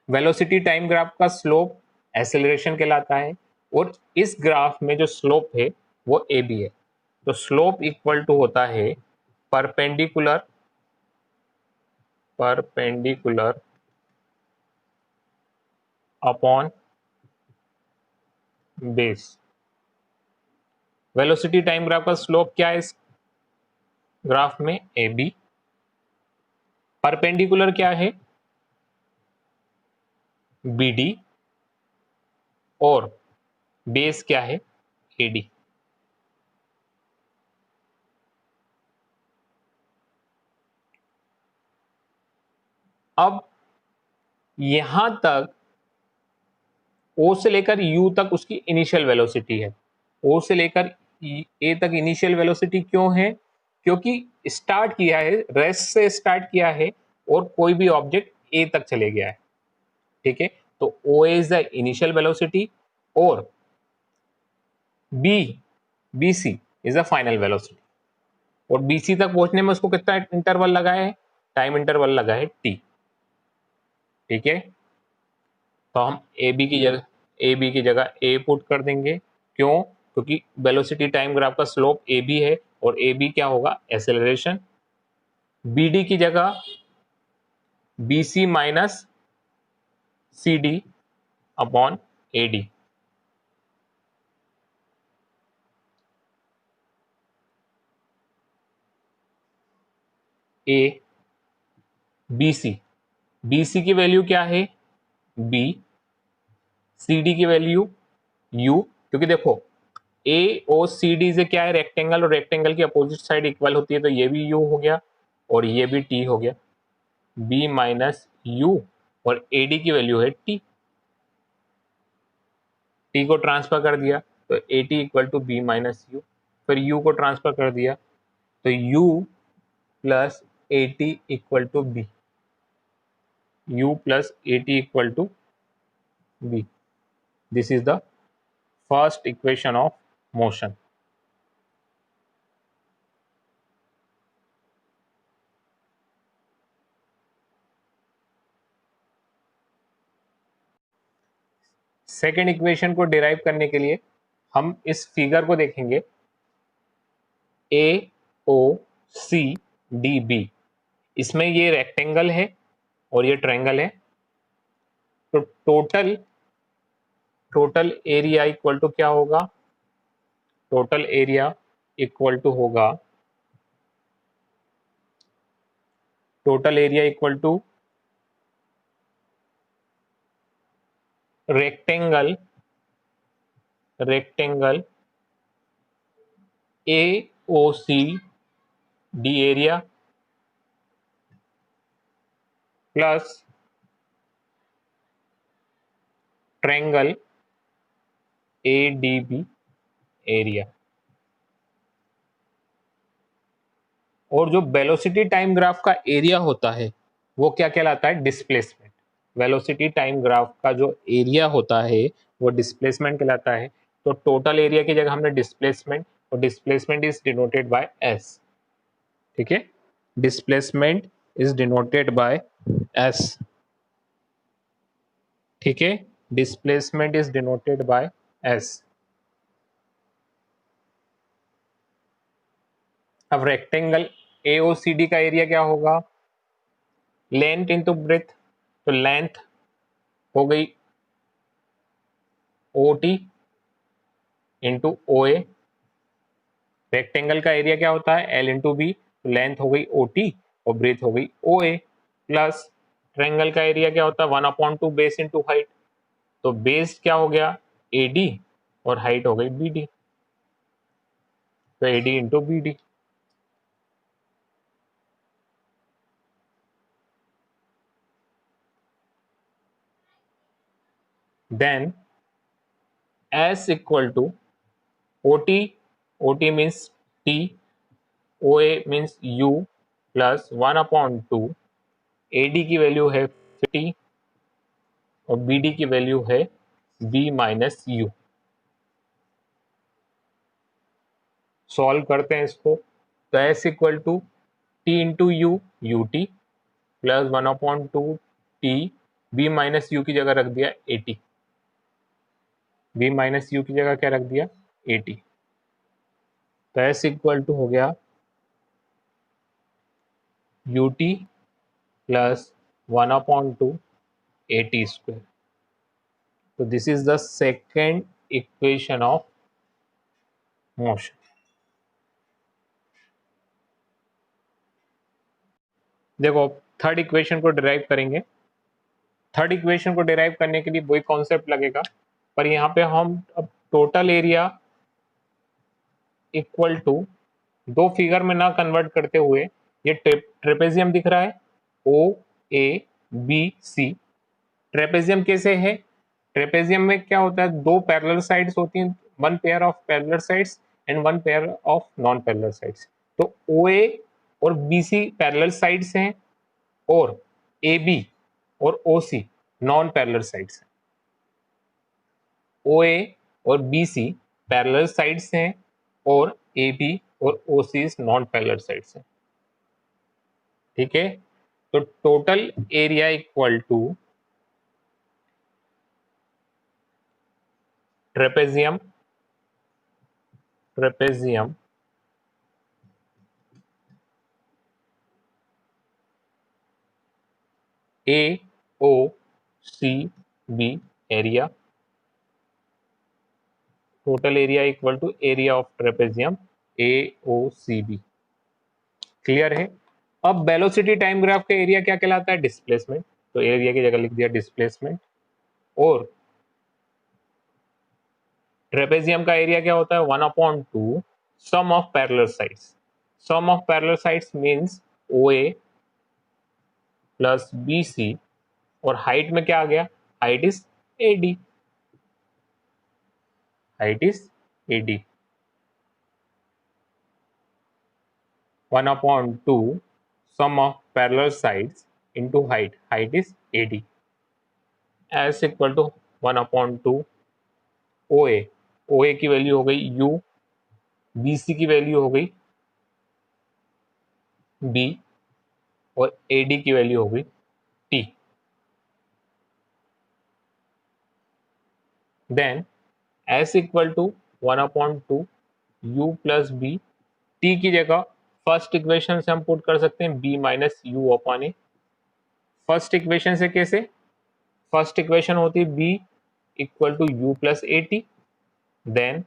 Velocity time graph का slope acceleration कहलाता है, और इस ग्राफ में जो स्लोप है वो ए बी है। तो स्लोप इक्वल टू होता है perpendicular upon base. Velocity time graph का स्लोप क्या है इस ग्राफ में? A B. परपेंडिकुलर क्या है? B D. और बेस क्या है? A D. अब यहां तक ओ से लेकर यू तक उसकी इनिशियल वेलोसिटी है। ओ से लेकर ए तक इनिशियल वेलोसिटी क्यों है? क्योंकि स्टार्ट किया है, रेस्ट से स्टार्ट किया है, और कोई भी ऑब्जेक्ट ए तक चले गया है। ठीक है, तो O is the initial velocity और B C is the final velocity. और बी सी तक पहुंचने में उसको कितना इंटरवल लगा है? टाइम इंटरवल लगा है टी। ठीक है, तो हम ए बी की जगह ए पुट कर देंगे। क्यों? क्योंकि वेलोसिटी टाइम ग्राफ का स्लोप ए बी है, और ए बी क्या होगा? एक्सेलरेशन। बी डी की जगह B C minus C D upon A D. A B C की वैल्यू क्या है? बी। सी डी की वैल्यू यू। क्योंकि देखो ए और सी डी से क्या है? रेक्टेंगल, और रेक्टेंगल की अपोजिट साइड इक्वल होती है, तो ये भी यू हो गया और ये भी टी हो गया। बी माइनस यू, और ए डी की वैल्यू है टी। टी को ट्रांसफर कर दिया तो A T equal to B minus U. फिर यू को ट्रांसफर कर दिया तो U plus A T equal to B. U plus A T equal to B. This is the first equation of motion. Second equation को derive करने के लिए हम इस फिगर को देखेंगे। ए ओ सी डी बी, इसमें ये रेक्टेंगल है और ये ट्रायंगल है। तो टोटल एरिया इक्वल टू क्या होगा? टोटल एरिया इक्वल टू होगा, total area equal to rectangle A O C D area plus triangle A D B area. और जो वेलोसिटी टाइम ग्राफ का एरिया होता है वो क्या कहलाता है? डिस्प्लेसमेंट। वेलोसिटी टाइम ग्राफ का जो एरिया होता है वो डिस्प्लेसमेंट कहलाता है। तो टोटल एरिया की जगह हमने डिस्प्लेसमेंट, और displacement is denoted by S. ठीक है, displacement is denoted by S. ठीक है, displacement is denoted by S. अब रेक्टेंगल एओसीडी का एरिया क्या होगा? Length into breadth. तो लेंथ हो गई O T into O A. Rectangle का एरिया क्या होता है? L into B. तो लेंथ हो गई ओ टी और ब्रेथ हो गई ओ ए। प्लस ट्रायंगल का एरिया क्या होता है? 1/2 बेस इंटू हाइट। तो बेस क्या हो गया? ए डी, और हाइट हो गई बी डी। तो A D into B D. Then S equal to O T means T, O A means U, plus 1/2। A D की वैल्यू है 50 और बी डी की वैल्यू है बी माइनस यू। सॉल्व करते हैं इसको। तो S equal to T into U, U T, plus 1/2 T b minus U की जगह रख दिया 80, b माइनस यू की जगह क्या रख दिया 80। तो s इक्वल टू हो गया ut प्लस 1/2 at स्क्वायर। तो this is the second equation of motion. देखो थर्ड इक्वेशन को डिराइव करेंगे। थर्ड इक्वेशन को डिराइव करने के लिए वही कॉन्सेप्ट लगेगा, पर यहाँ पे हम अब टोटल एरिया इक्वल टू दो फिगर में ना कन्वर्ट करते हुए, ये ट्रेपेजियम दिख रहा है ओ ए बी सी। ट्रेपेजियम कैसे है? ट्रेपेजियम में क्या होता है, दो पैरेलल साइड्स होती हैं, one pair of parallel sides and one pair of non parallel sides. तो ओ ए और बी सी पैरेलल साइड्स हैं और ए बी और O C non parallel sides हैं। ओ ए और बी सी पैरेलल साइड्स हैं और ए बी और O C non parallel sides हैं। ठीक है, तो total area equal to trapezium trapezium A O C B area, total area equal to area of trapezium A O C B. Clear है? अब velocity time graph का area क्या कहलाता है? डिस्प्लेसमेंट। तो एरिया की जगह लिख दिया डिस्प्लेसमेंट। और ट्रेपेजियम का एरिया क्या होता है? 1/2 sum of parallel sides. Sum of parallel sides means O A plus B C, और हाइट में क्या आ गया? Height is A D, height is A D. 1/2 sum of parallel sides into height, height is AD, as equal to 1/2 OA, OA की value हो गई U, BC की value हो गई B और AD की वैल्यू हो गई T। Then S equal to 1/2 U plus B, T की जगह फर्स्ट इक्वेशन से हम पुट कर सकते हैं B minus U upon A. First equation से कैसे? फर्स्ट इक्वेशन होती है B equal to U plus A T, then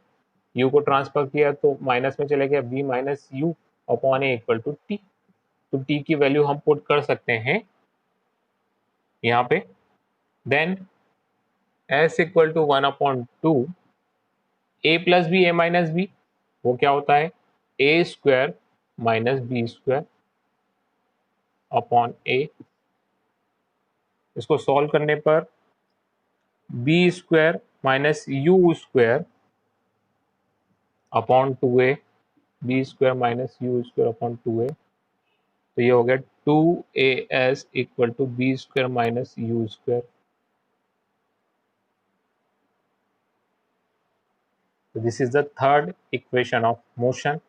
u को ट्रांसफर किया तो माइनस में चले गया b minus U upon A equal to T. तो t की वैल्यू हम पुट कर सकते हैं यहाँ पे। Then s equal to 1/2 a plus B A minus B, वो क्या होता है? A square minus B square upon a. इसको सॉल्व करने पर b square minus u square upon 2a, b square minus u square upon 2a। तो ये हो गया 2as equal to b square minus u square. So this is the third equation of motion.